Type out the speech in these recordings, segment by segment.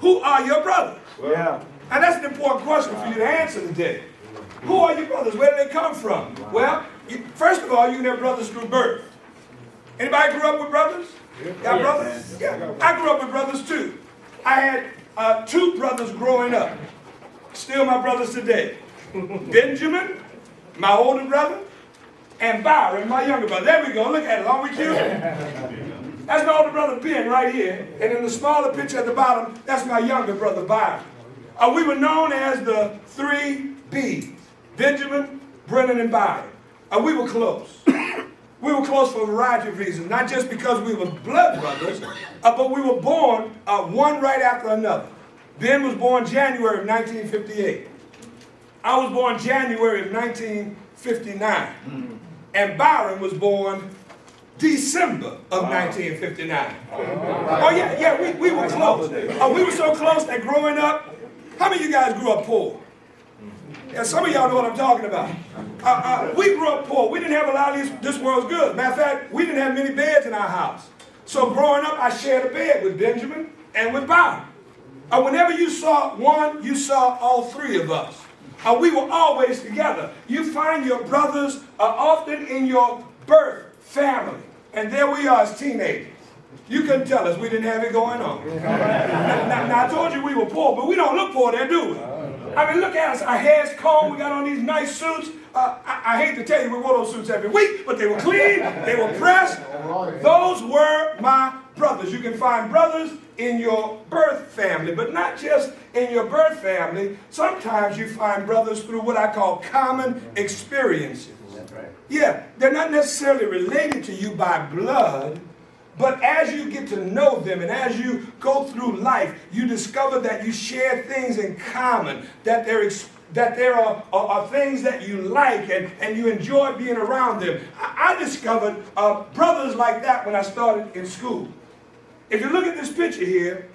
who are your brothers? Yeah. And that's an important question for you to answer today. Who are your brothers? Where do they come from? Well, first of all, you can have brothers through birth. Anybody grew up with brothers? Got brothers? Yeah. I grew up with brothers too. I had 2 brothers growing up. Still my brothers today. Benjamin, my older brother, and Byron, my younger brother. There we go. Look at it. Aren't we cute? That's my older brother Ben right here. And in the smaller picture at the bottom, that's my younger brother Byron. We were known as the 3 B's. Benjamin, Brennan, and Byron. We were close. We were close for a variety of reasons. Not just because we were blood brothers, but we were born one right after another. Ben was born January of 1958. I was born January of 1959. And Byron was born December of 1959. Oh yeah, we were close. We were so close that growing up, how many of you guys grew up poor? Yeah, some of y'all know what I'm talking about. We grew up poor. We didn't have a lot of this world's goods. Matter of fact, we didn't have many beds in our house. So growing up, I shared a bed with Benjamin and with Byron. Whenever you saw one, you saw all 3 of us. We were always together. You find your brothers often in your birth family. And there we are as teenagers. You couldn't tell us we didn't have it going on. Now, I told you we were poor, but we don't look poor there, do we? I mean, look at us. Our hair's combed. We got on these nice suits. I hate to tell you we wore those suits every week, but they were clean. They were pressed. Those were my brothers. You can find brothers in your birth family, but not just in your birth family. Sometimes you find brothers through what I call common experiences. Yeah, they're not necessarily related to you by blood, but as you get to know them and as you go through life, you discover that you share things in common, that there are things that you like and you enjoy being around them. I discovered brothers like that when I started in school. If you look at this picture here,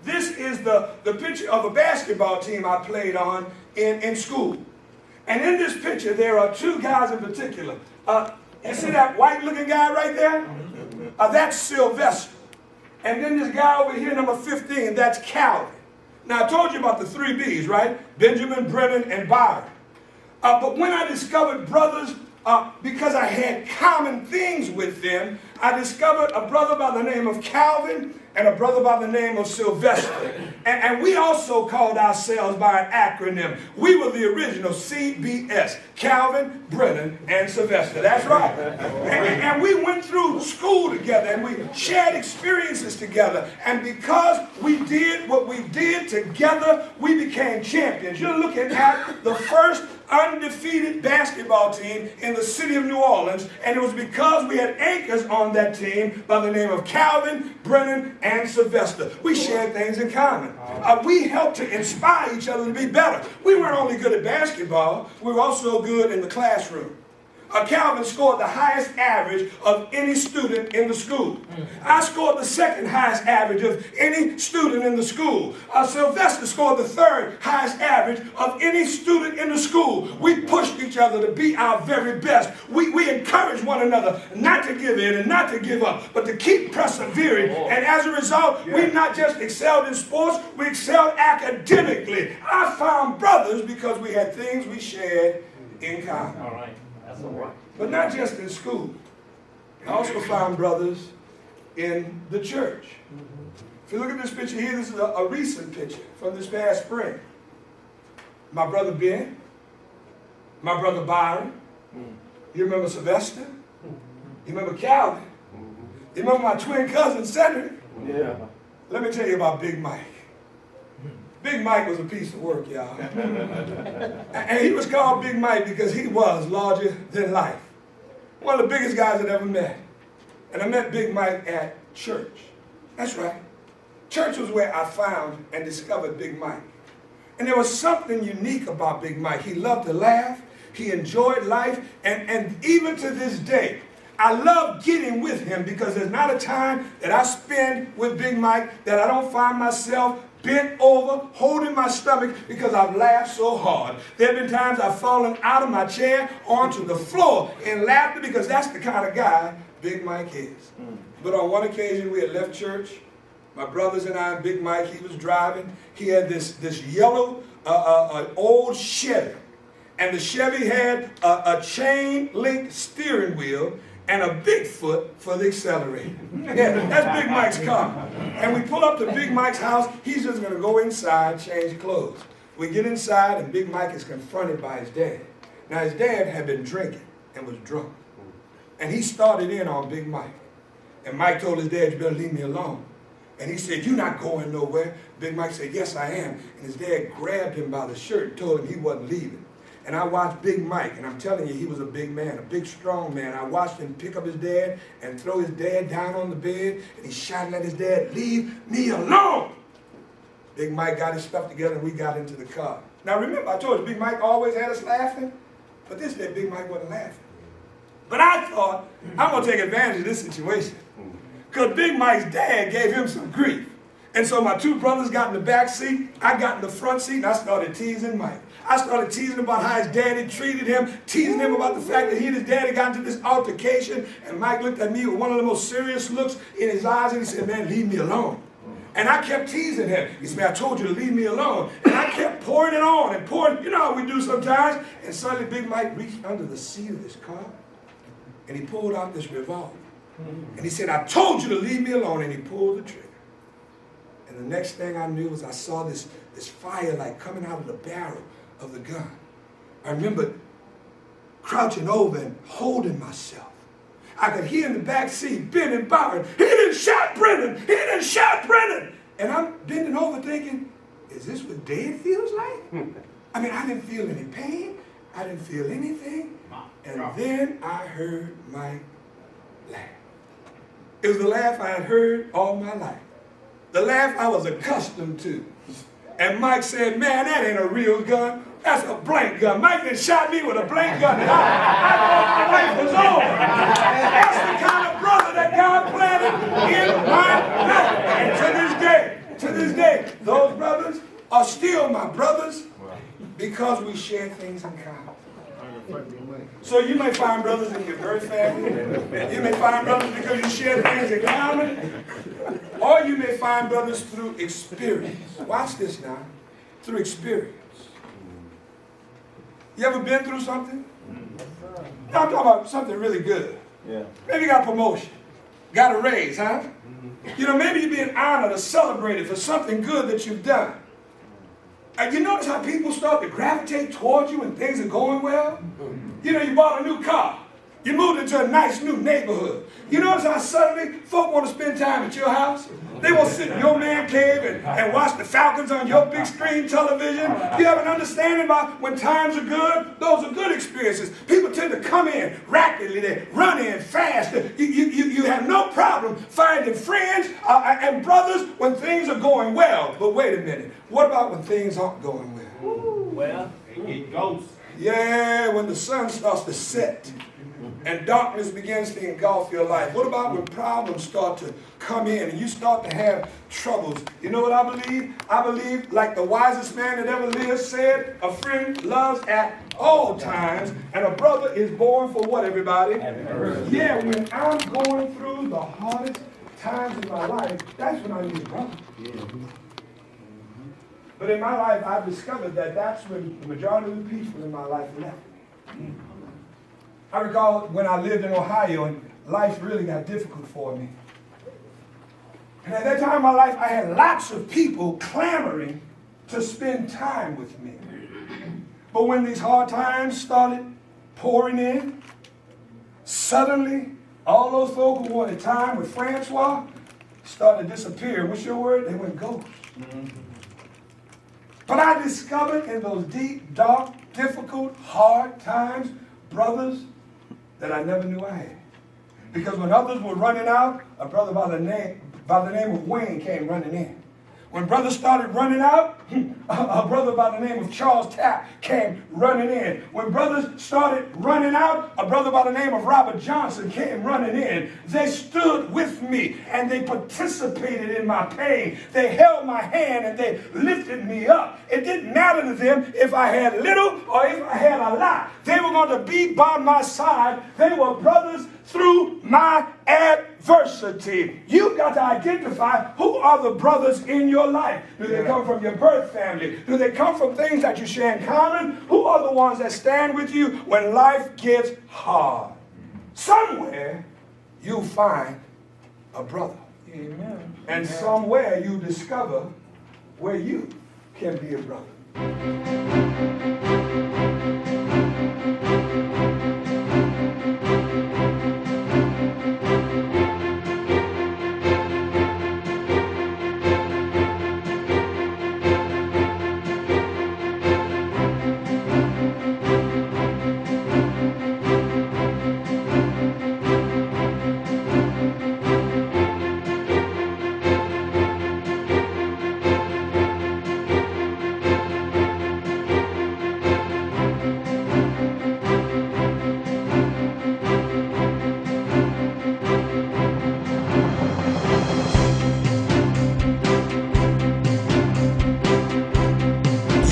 this is the picture of a basketball team I played on in school. And in this picture, there are 2 guys in particular. You see that white-looking guy right there? That's Sylvester. And then this guy over here, number 15, that's Calvin. Now, I told you about the 3 B's, right? Benjamin, Brennan, and Byron. But when I discovered brothers, because I had common things with them, I discovered a brother by the name of Calvin and a brother by the name of Sylvester. And we also called ourselves by an acronym. We were the original CBS, Calvin, Brennan, and Sylvester. That's right. And we went through school together and we shared experiences together. And because we did what we did together, we became champions. You're looking at the first undefeated basketball team in the city of New Orleans, and it was because we had anchors on that team by the name of Calvin, Brennan, and Sylvester. We shared things in common. We helped to inspire each other to be better. We weren't only good at basketball, we were also good in the classroom. Calvin scored the highest average of any student in the school. I scored the second highest average of any student in the school. Sylvester scored the third highest average of any student in the school. We pushed each other to be our very best. We encouraged one another not to give in and not to give up, but to keep persevering. And as a result, we not just excelled in sports, we excelled academically. I found brothers because we had things we shared in common. All right. But not just in school. I also found brothers in the church. If you look at this picture here, this is a recent picture from this past spring. My brother Ben, my brother Byron. You remember Sylvester? You remember Calvin? You remember my twin cousin Cedric? Yeah. Let me tell you about Big Mike. Big Mike was a piece of work, y'all. And he was called Big Mike because he was larger than life. One of the biggest guys I'd ever met. And I met Big Mike at church. That's right. Church was where I found and discovered Big Mike. And there was something unique about Big Mike. He loved to laugh. He enjoyed life. And even to this day, I love getting with him because there's not a time that I spend with Big Mike that I don't find myself bent over, holding my stomach because I've laughed so hard. There have been times I've fallen out of my chair onto the floor in laughter because that's the kind of guy Big Mike is. But on one occasion we had left church My brothers and I and Big Mike, he was driving. He had this yellow old Chevy. And the Chevy had a chain-link steering wheel and a Bigfoot for the accelerator. Yeah, that's Big Mike's car. And we pull up to Big Mike's house. He's just going to go inside, change clothes. We get inside, and Big Mike is confronted by his dad. Now, his dad had been drinking and was drunk. And he started in on Big Mike. And Mike told his dad, you better leave me alone. And he said, you're not going nowhere. Big Mike said, yes, I am. And his dad grabbed him by the shirt and told him he wasn't leaving. And I watched Big Mike, and I'm telling you, he was a big man, a big, strong man. I watched him pick up his dad and throw his dad down on the bed, and he shouted at his dad, leave me alone. Big Mike got his stuff together, and we got into the car. Now remember, I told you, Big Mike always had us laughing, but this day Big Mike wasn't laughing. But I thought, I'm going to take advantage of this situation, because Big Mike's dad gave him some grief. And so my two brothers got in the back seat, I got in the front seat, and I started teasing Mike. I started teasing him about how his daddy treated him, teasing him about the fact that he and his daddy got into this altercation, and Mike looked at me with one of the most serious looks in his eyes, and he said, man, leave me alone. And I kept teasing him. He said, man, I told you to leave me alone. And I kept pouring it on and pouring, you know how we do sometimes. And suddenly Big Mike reached under the seat of his car, and he pulled out this revolver. And he said, I told you to leave me alone, and he pulled the trigger. And the next thing I knew was I saw this fire like coming out of the barrel of the gun. I remember crouching over and holding myself. I could hear in the back seat Ben and Byron, he didn't shot Brennan, he didn't shot Brennan. And I'm bending over thinking, is this what dead feels like? I mean, I didn't feel any pain. I didn't feel anything. And then I heard Mike laugh. It was the laugh I had heard all my life. The laugh I was accustomed to. And Mike said, man, that ain't a real gun. That's a blank gun. Mike had shot me with a blank gun. And I thought my life was over. That's the kind of brother that God planted in my life. And to this day, those brothers are still my brothers because we share things in common. So you may find brothers in your birth family. You may find brothers because you share things in common. Or you may find brothers through experience. Watch this now. Through experience. You ever been through something? No, I'm talking about something really good. Yeah. Maybe you got a promotion. Got a raise, huh? You know, maybe you're being honored or celebrated for something good that you've done. And you notice how people start to gravitate towards you when things are going well? You know, you bought a new car. You moved into a nice new neighborhood. You notice how suddenly folk want to spend time at your house? They want to sit in your man cave and watch the Falcons on your big screen television. You have an understanding about when times are good? Those are good experiences. People tend to come in rapidly. They run in fast. You have no problem finding friends and brothers when things are going well. But wait a minute. What about when things aren't going well? Well, it goes. Yeah, when the sun starts to set and darkness begins to engulf your life. What about when problems start to come in and you start to have troubles? You know what I believe? I believe, like the wisest man that ever lived said, a friend loves at all times, and a brother is born for what, everybody? Yeah, when I'm going through the hardest times in my life, that's when I need a brother. But in my life, I've discovered that that's when the majority of the people in my life left me. I recall when I lived in Ohio and life really got difficult for me. And at that time in my life, I had lots of people clamoring to spend time with me. But when these hard times started pouring in, suddenly all those folk who wanted time with Francois started to disappear. What's your word? They went ghost. But I discovered in those deep, dark, difficult, hard times, brothers that I never knew I had. Because when others were running out, a brother by the name of Wayne came running in. When brothers started running out, a brother by the name of Charles Tapp came running in. When brothers started running out, a brother by the name of Robert Johnson came running in. They stood with me and they participated in my pain. They held my hand and they lifted me up. It didn't matter to them if I had little or if I had a lot. They were going to be by my side. They were brothers through my adversity. diversity. You've got to identify who are the brothers in your life. Do they come from your birth family? Do they come from things that you share in common? Who are the ones that stand with you when life gets hard? Somewhere you find a brother. Amen. And somewhere you discover where you can be a brother.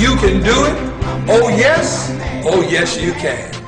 You can do it. Oh yes you can.